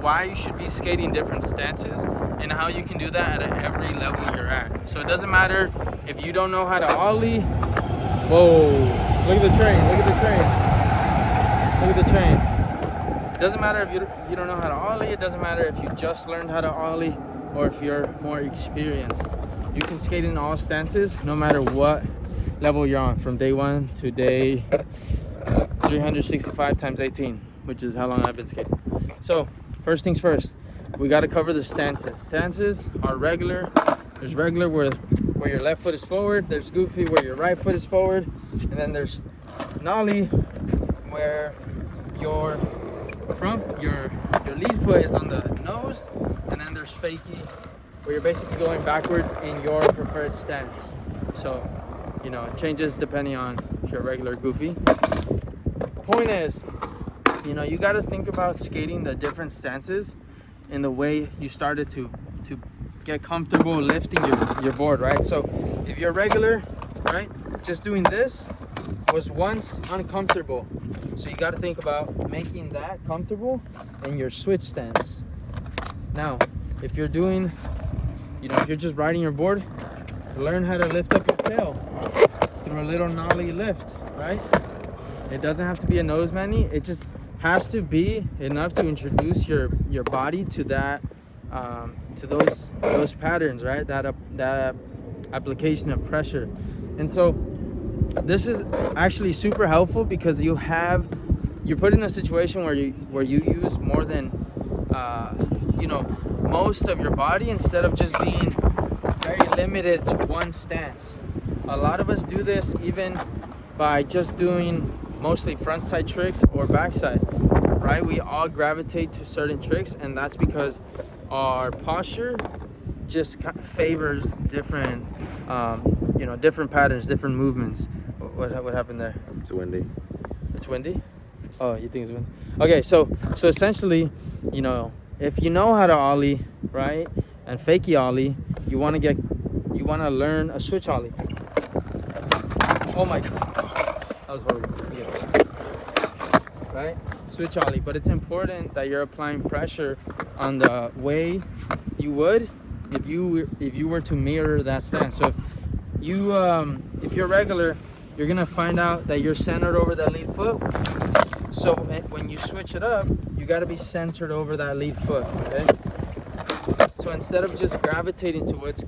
why you should be skating different stances and how you can do that at every level you're at. So it doesn't matter if you don't know how to ollie. Whoa, look at the train, look at the train. Look at the train. It doesn't matter if you don't know how to ollie. It doesn't matter if you just learned how to ollie or if you're more experienced. You can skate in all stances no matter what level you're on, from day 1 to day 365 times 18, which is how long I've been skating. So first things first, we got to cover the stances. Stances are regular. There's regular where your left foot is forward. There's goofy where your right foot is forward. And then there's nollie where your lead foot is on the nose. And then there's fakie where you're basically going backwards in your preferred stance. So, you know, it changes depending on if you're regular or goofy. Point is, you know, you got to think about skating the different stances in the way you started to get comfortable lifting your board, right? So if you're regular, right, just doing this was once uncomfortable. So you got to think about making that comfortable in your switch stance. Now, if you're doing, you know, if you're just riding your board, learn how to lift up your tail through a little nollie lift, right? It doesn't have to be a nose mani. It just has to be enough to introduce your body to that, to those patterns, right? That application of pressure. And so this is actually super helpful because you're put in a situation where you use more than you know, most of your body instead of just being very limited to one stance. A lot of us do this even by just doing mostly frontside tricks or backside, right? We all gravitate to certain tricks, and that's because our posture just favors different, you know, different patterns, different movements. What happened there? It's windy. It's windy? Oh, you think it's windy? Okay, so essentially, you know, if you know how to ollie, right, and fakie ollie, you want to learn a switch ollie. Oh my God, that was horrible. Right? Switch ollie, but it's important that you're applying pressure on the way you would if you were to mirror that stance. So if you're regular, you're gonna find out that you're centered over that lead foot. So when you switch it up, you got to be centered over that lead foot. Okay. So instead of just gravitating to what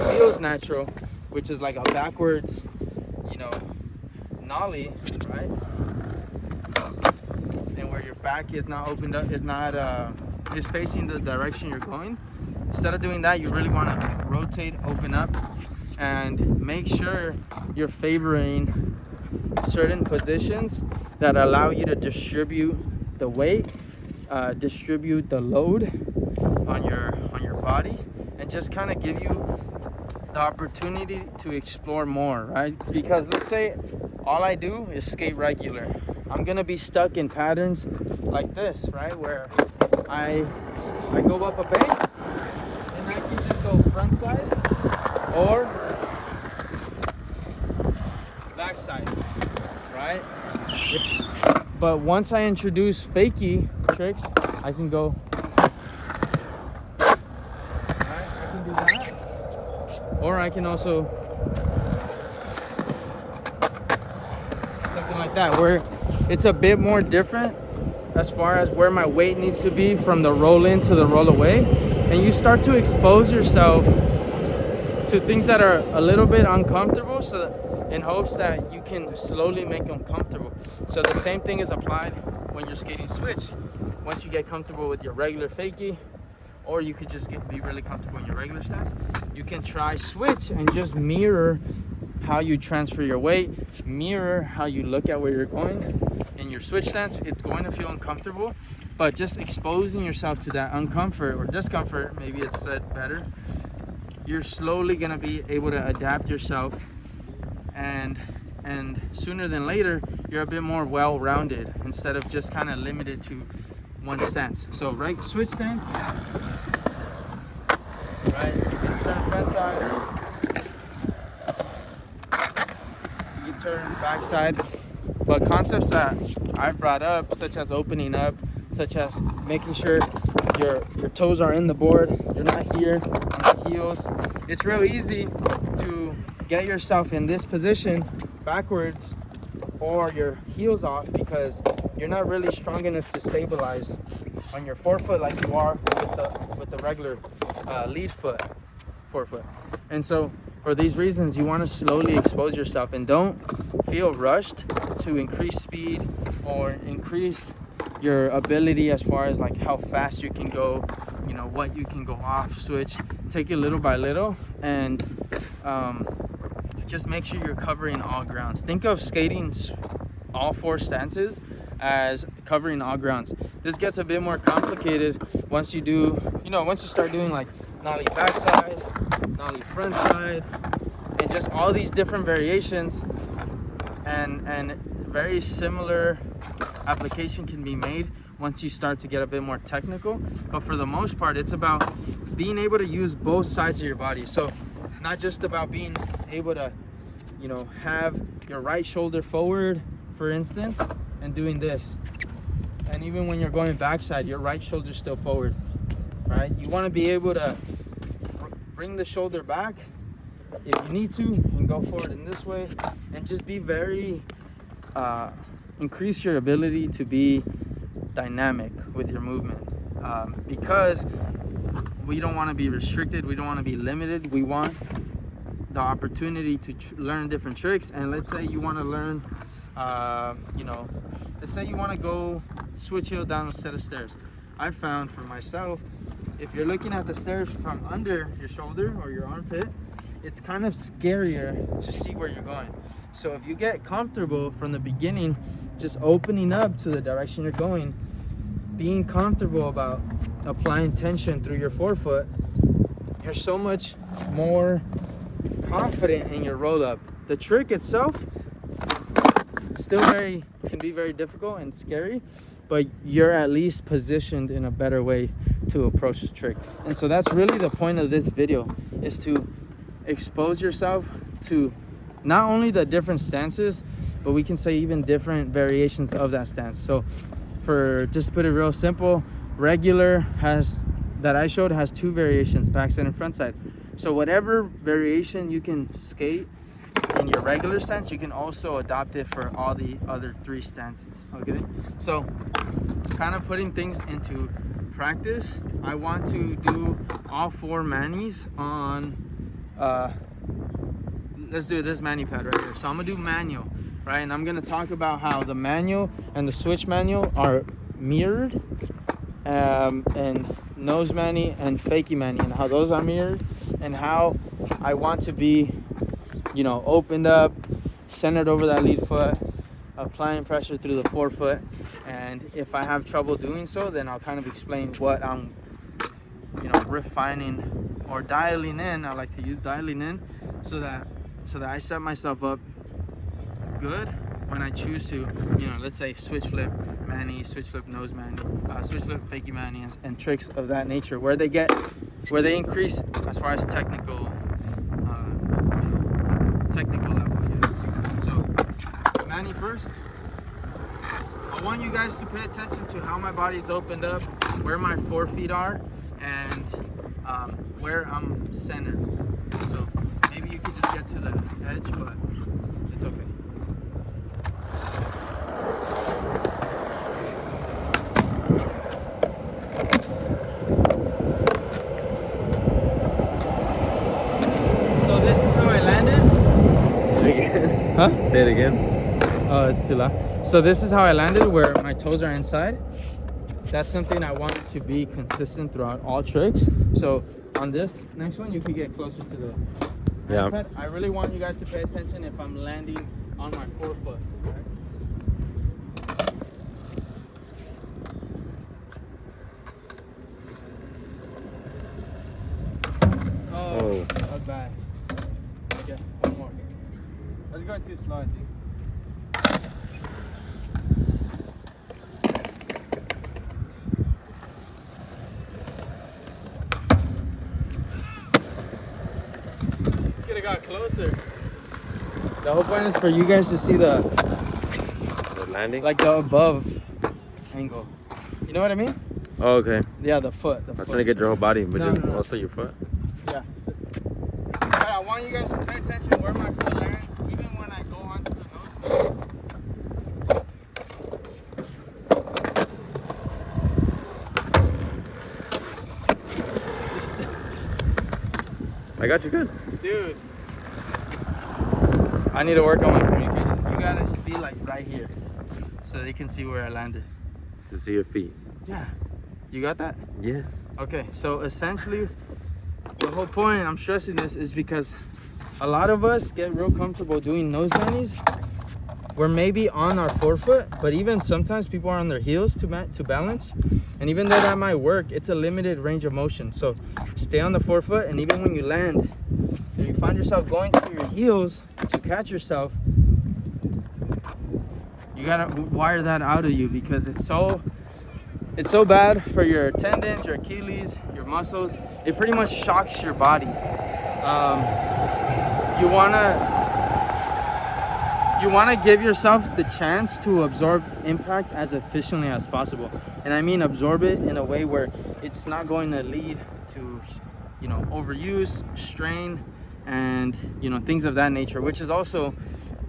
feels natural, which is like a backwards, you know, nollie, right? And where your back is not opened up, is facing the direction you're going. Instead of doing that, you really want to rotate, open up, and make sure you're favoring certain positions that allow you to distribute the weight, distribute the load on your body, and just kind of give you the opportunity to explore more, right? Because let's say all I do is skate regular. I'm gonna be stuck in patterns like this, right? Where I go up a bank and I can just go front side or back side, right? But once I introduce fakie tricks, I can go, right? I can do that. Or I can also something like that, where it's a bit more different as far as where my weight needs to be from the roll in to the roll away. And you start to expose yourself to things that are a little bit uncomfortable, so in hopes that you can slowly make them comfortable. So the same thing is applied when you're skating switch. Once you get comfortable with your regular fakie, or you could just be really comfortable in your regular stance, you can try switch and just mirror how you transfer your weight, mirror how you look at where you're going. In your switch stance, it's going to feel uncomfortable, but just exposing yourself to that uncomfort or discomfort, maybe it's said better, you're slowly going to be able to adapt yourself, and sooner than later, you're a bit more well-rounded instead of just kind of limited to one stance. So right, switch stance, right, you can turn front side, you can turn back side, but concepts that I've brought up, such as opening up, such as making sure your toes are in the board, you're not here on the heels. It's real easy to get yourself in this position backwards or your heels off because you're not really strong enough to stabilize on your forefoot like you are with the regular lead forefoot. And so for these reasons, you want to slowly expose yourself and don't feel rushed to increase speed or increase your ability as far as like how fast you can go, you know, what you can go off switch. Take it little by little and just make sure you're covering all grounds. Think of skating all 4 stances as covering all grounds. This gets a bit more complicated once you do, once you start doing like nollie backside, nollie front side, and just all these different variations, and very similar application can be made once you start to get a bit more technical. But for the most part, it's about being able to use both sides of your body. So not just about being able to, have your right shoulder forward, for instance, and doing this. And even when you're going backside, your right shoulder's still forward, right? You want to be able to bring the shoulder back if you need to and go forward in this way, and just be very increase your ability to be dynamic with your movement, because we don't want to be restricted, we don't want to be limited. We want the opportunity to learn different tricks. And let's say you want to learn let's say you want to go switch heel down a set of stairs. I found for myself, if you're looking at the stairs from under your shoulder or your armpit, it's kind of scarier to see where you're going. So if you get comfortable from the beginning, just opening up to the direction you're going, being comfortable about applying tension through your forefoot, you're so much more confident in your roll up. The trick itself still can be very difficult and scary, but you're at least positioned in a better way to approach the trick. And so that's really the point of this video, is to expose yourself to not only the different stances, but we can say even different variations of that stance. So for just to put it real simple, regular that I showed has 2 variations, backside and front side. So whatever variation you can skate in your regular stance, you can also adopt it for all the other 3 stances. Okay, so kind of putting things into practice, I want to do all 4 manis on let's do this mani pad right here. So I'm gonna do manual, right? And I'm gonna talk about how the manual and the switch manual are mirrored, and nose mani and fakie mani, and how those are mirrored, and how I want to be, opened up, centered over that lead foot, applying pressure through the forefoot. And if I have trouble doing so, then I'll kind of explain what I'm, refining or dialing in. I like to use dialing in so that I set myself up good when I choose to, let's say switch flip mani, switch flip nose mani, switch flip fakie mani, and tricks of that nature, where they increase as far as technical level. Yes. So mani first. I want you guys to pay attention to how my body's opened up, where my forefeet are, and where I'm centered. So maybe you could just get to the edge, but it's okay. So this is how I landed. Say it again. Huh? Say it again. Oh, it's too loud. So this is how I landed, where my toes are inside. That's something I want to be consistent throughout all tricks. So on this next one, you can get closer to the iPad. I really want you guys to pay attention if I'm landing on my forefoot. Right? Oh, not bad. Okay, one more. I was going too slow, I think. Got closer. The whole point is for you guys to see the landing, like the above angle. You know what I mean? Oh, okay. Yeah, the foot. I was trying to get your whole body, but No, just no. also your foot. Yeah. But I want you guys to pay attention where my foot lands, even when I go onto the nose. I got you good. Dude, I need to work on my communication. You gotta be like right here, so they can see where I landed. To see your feet. Yeah. You got that? Yes. Okay, so essentially, the whole point I'm stressing this is because a lot of us get real comfortable doing nose manis. We're maybe on our forefoot, but even sometimes people are on their heels to balance. And even though that might work, it's a limited range of motion. So stay on the forefoot, and even when you land, if you find yourself going to your heels to catch yourself, you gotta wire that out of you, because it's so bad for your tendons, your Achilles, your muscles. It pretty much shocks your body. You wanna give yourself the chance to absorb impact as efficiently as possible. And I mean absorb it in a way where it's not going to lead to, overuse, strain, and things of that nature, which is also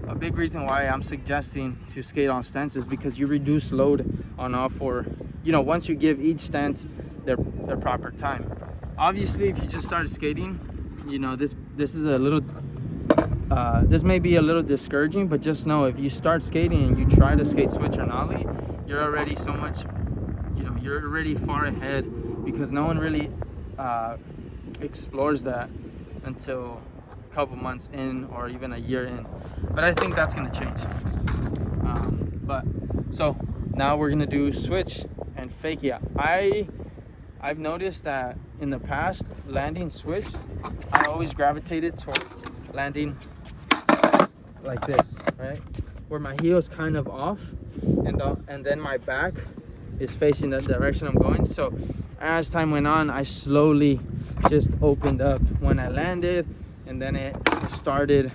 a big reason why I'm suggesting to skate on stents, is because you reduce load on all four. Once you give each stance their proper time. Obviously, if you just started skating, this is a little this may be a little discouraging, but just know, if you start skating and you try to skate switch or nollie, you're already so much, you're already far ahead, because no one really explores that until a couple months in, or even a year in. But I think that's gonna change. So now we're gonna do switch and fakie. I've noticed that in the past, landing switch, I always gravitated towards landing like this, right? Where my heel is kind of off, and then my back is facing the direction I'm going. So as time went on, I slowly just opened up when I landed, and then it started.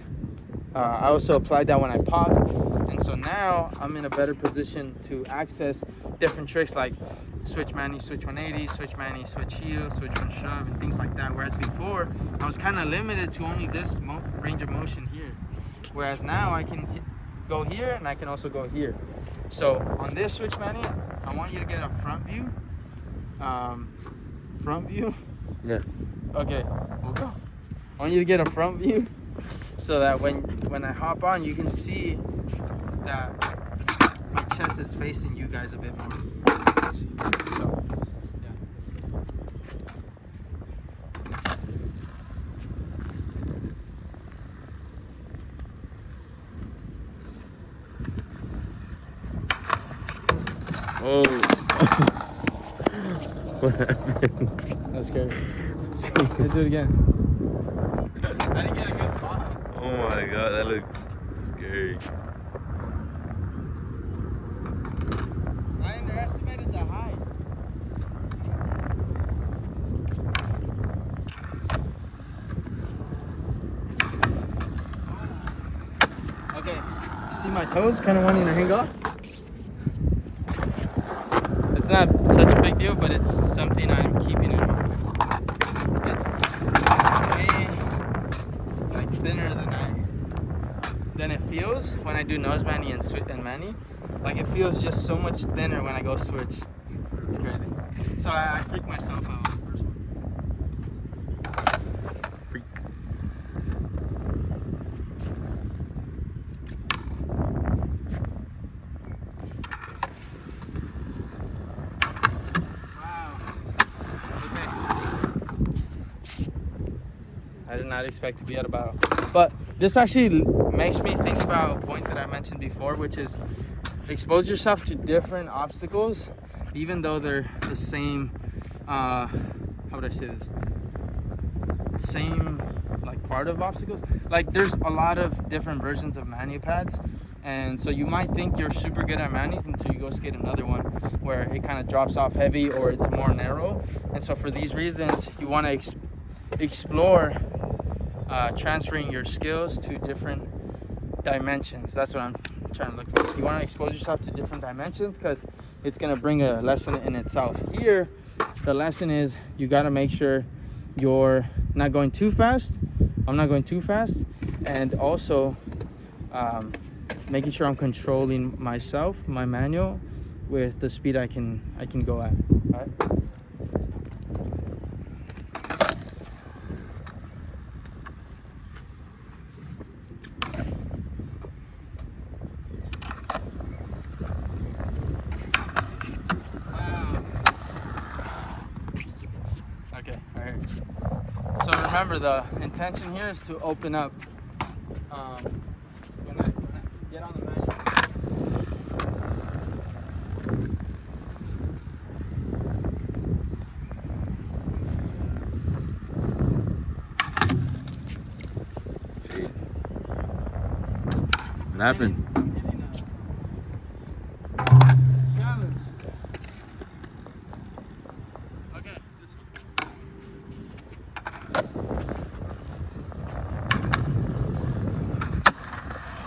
I also applied that when I popped, and so now I'm in a better position to access different tricks like switch mani, switch 180, switch mani, switch heel, switch one shove, and things like that. Whereas before, I was kind of limited to only this range of motion here. Whereas now I can go here, and I can also go here. So on this switch mani, I want you to get a front view. Front view? Yeah. Okay, we'll go. I want you to get a front view, so that when I hop on, you can see that my chest is facing you guys a bit more. So, yeah. Oh. What happened? That was scary. Let's do it again. I didn't get a good spot. Oh my god, that looked scary. I underestimated the height. Okay, you see my toes kind of wanting to hang off? It's not such a big deal, but it's something I'm keeping in mind. It's way thinner than it feels when I do nose mani and mani. Like, it feels just so much thinner when I go switch. It's crazy. So I freak myself out on the first one. Freak. Wow. Okay. I did not expect to be at a battle. But this actually makes me think about a point that I mentioned before, which is expose yourself to different obstacles, even though they're the same, how would I say this? Same, like, part of obstacles. Like, there's a lot of different versions of mani pads. And so you might think you're super good at manis until you go skate another one where it kind of drops off heavy or it's more narrow. And so for these reasons, you want to explore transferring your skills to different dimensions. That's what I'm trying to look for it. You want to expose yourself to different dimensions because it's going to bring a lesson in itself. Here, the lesson is you got to make sure you're not going too fast. I'm not going too fast. And also making sure I'm controlling myself, my manual, with the speed I can go at. All right. Okay, all right. So remember, the intention here is to open up. When I get on the manual. Jeez. What happened? Challenge. Okay, this one.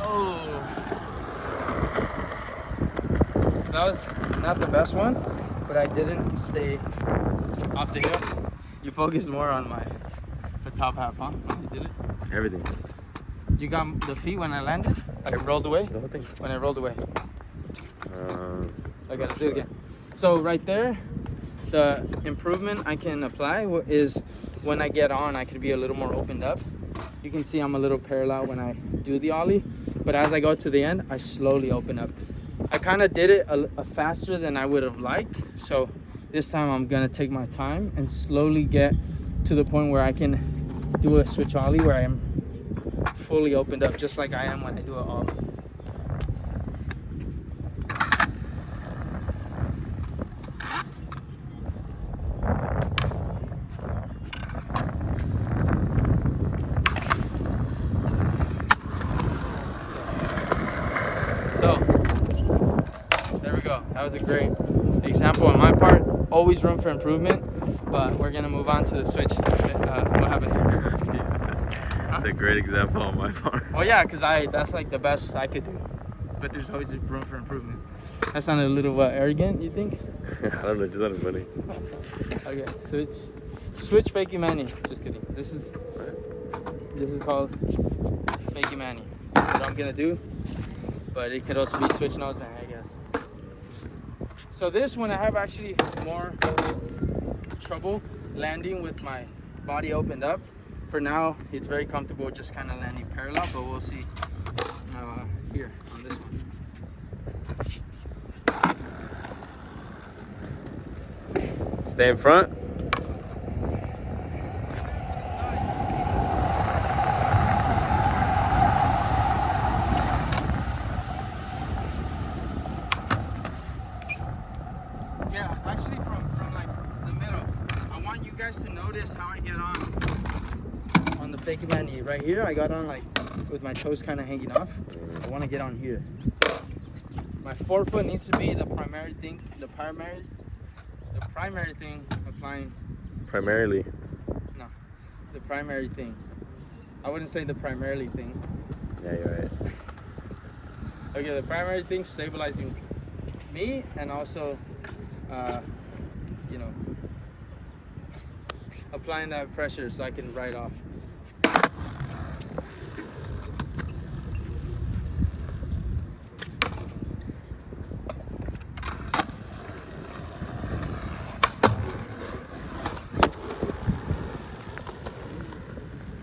Oh. So that was not the best one, but I didn't stay off the hill. You focused more on the top half, huh? When you did it. Everything. You got the feet when I landed? I rolled away? The whole thing. When I rolled away. Okay, let's do it again. So right there, the improvement I can apply is when I get on, I could be a little more opened up. You can see I'm a little parallel when I do the ollie, but as I go to the end, I slowly open up. I kind of did it a faster than I would have liked. So this time I'm gonna take my time and slowly get to the point where I can do a switch ollie where I am fully opened up, just like I am when I do an ollie. So there we go. That was a great example on my part. Always room for improvement, but we're gonna move on to the switch. What happened? It's a great example on my part. Well, yeah, because that's like the best I could do, but there's always room for improvement. That sounded a little arrogant, you think? I don't know, just sounded funny. Okay, switch fakey manny. Just kidding. This is called fakey manny. What I'm gonna do, but it could also be switch nose man, I guess. So this one I have actually more trouble landing with my body opened up. For now, it's very comfortable just kind of landing parallel, but we'll see here on this one. Stay in front. Yeah, actually from like the middle. I want you guys to notice how I get on the fakey manny. Right here, I got on like with my toes kind of hanging off. I want to get on here. My forefoot needs to be the primary thing. The primary thing applying. Primarily. No, the primary thing. I wouldn't say the primarily thing. Yeah, you're right. Okay, the primary thing stabilizing me and also, you know, applying that pressure so I can ride off.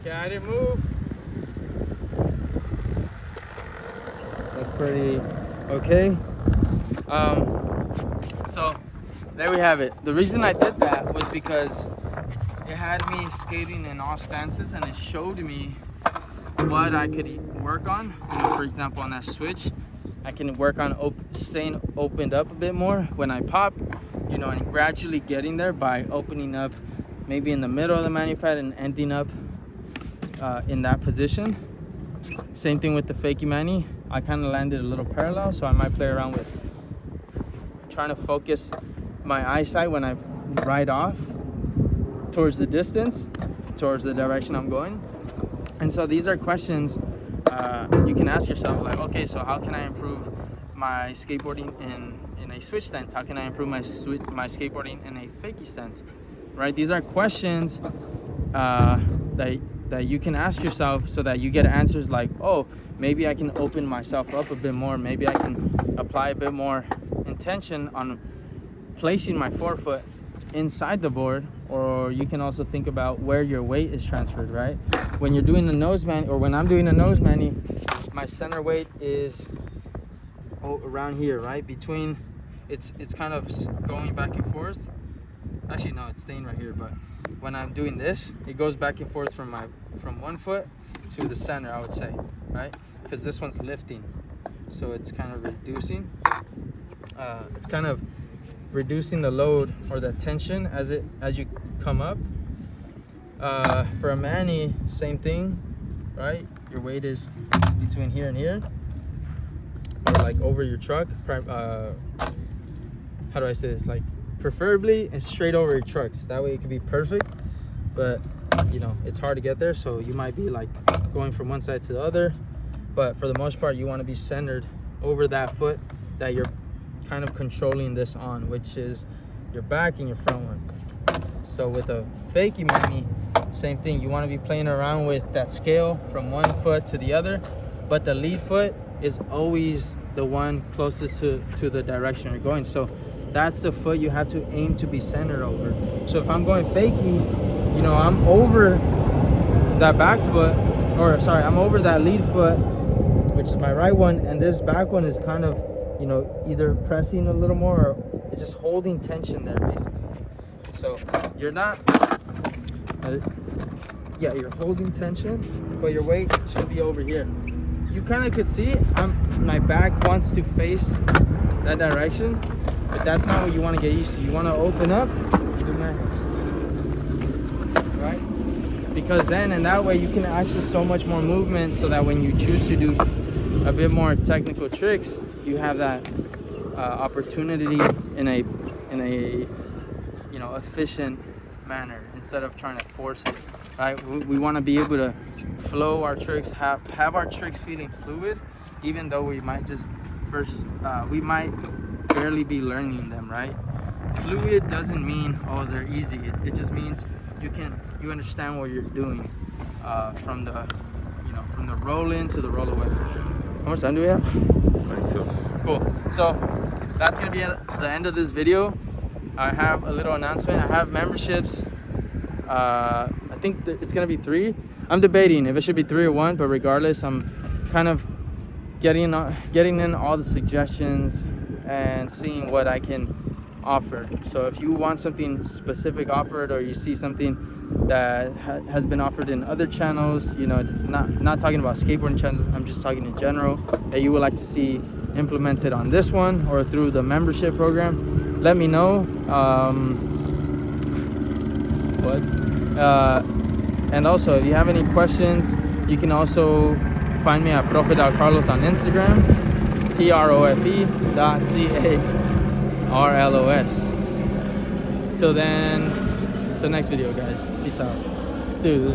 Okay, I didn't move. That's pretty okay. So there we have it. The reason I did that was because it had me skating in all stances and it showed me what I could work on. You know, for example, on that switch, I can work on staying opened up a bit more when I pop, you know, and gradually getting there by opening up maybe in the middle of the manu pad and ending up in that position. Same thing with the fakey manny. I kind of landed a little parallel, so I might play around with trying to focus my eyesight when I ride off towards the distance, towards the direction I'm going. And so these are questions you can ask yourself like, okay, so how can I improve my skateboarding in a switch stance? How can I improve my skateboarding in a fakie stance? Right? These are questions that you can ask yourself so that you get answers like, oh, maybe I can open myself up a bit more. Maybe I can apply a bit more intention on placing my forefoot inside the board. Or you can also think about where your weight is transferred, right? When you're doing the nose man, or when I'm doing a nose mani, my center weight is around here, right? Between, it's kind of going back and forth. Actually, no, it's staying right here. But when I'm doing this, it goes back and forth from one foot to the center, I would say, right? Because this one's lifting, so it's kind of reducing. It's kind of reducing the load or the tension as you come up. For a mani, same thing, right? Your weight is between here and here, or like over your truck. How do I say this? Like, preferably it's straight over your trucks. That way it can be perfect, but you know, it's hard to get there, so you might be like going from one side to the other. But for the most part, you want to be centered over that foot that you're kind of controlling this on, which is your back and your front one. So with a fakie mani, same thing. You want to be playing around with that scale from one foot to the other, but the lead foot is always the one closest to the direction you're going. So that's the foot you have to aim to be centered over. So if I'm going fakie, you know, I'm over that back foot, or sorry, I'm over that lead foot, which is my right one, and this back one is kind of, you know, either pressing a little more or it's just holding tension there, basically. So you're not, yeah, you're holding tension, but your weight should be over here. You kind of could see my back wants to face that direction, but that's not what you want to get used to. You want to open up, do manuals, right? Because then, in that way, you can access so much more movement, so that when you choose to do a bit more technical tricks, you have that opportunity in a you know, efficient manner, instead of trying to force it, right? We want to be able to flow our tricks, have our tricks feeling fluid, even though we might just we might barely be learning them, right? Fluid doesn't mean, oh, they're easy. It just means you understand what you're doing, from the roll in to the roll away. How much time do we have? 22. Cool. So that's gonna be the end of this video. I have a little announcement. I have memberships. I think it's gonna be 3. I'm debating if it should be 3 or 1, but regardless, I'm kind of getting in all the suggestions and seeing what I can offer. So if you want something specific offered, or you see something that has been offered in other channels, you know, not talking about skateboarding channels, I'm just talking in general, that you would like to see implemented on this one or through the membership program, let me know. And also, if you have any questions, you can also find me at profe.carlos on Instagram, profe.carlos. Till then, till next video, guys. Peace out. Dude.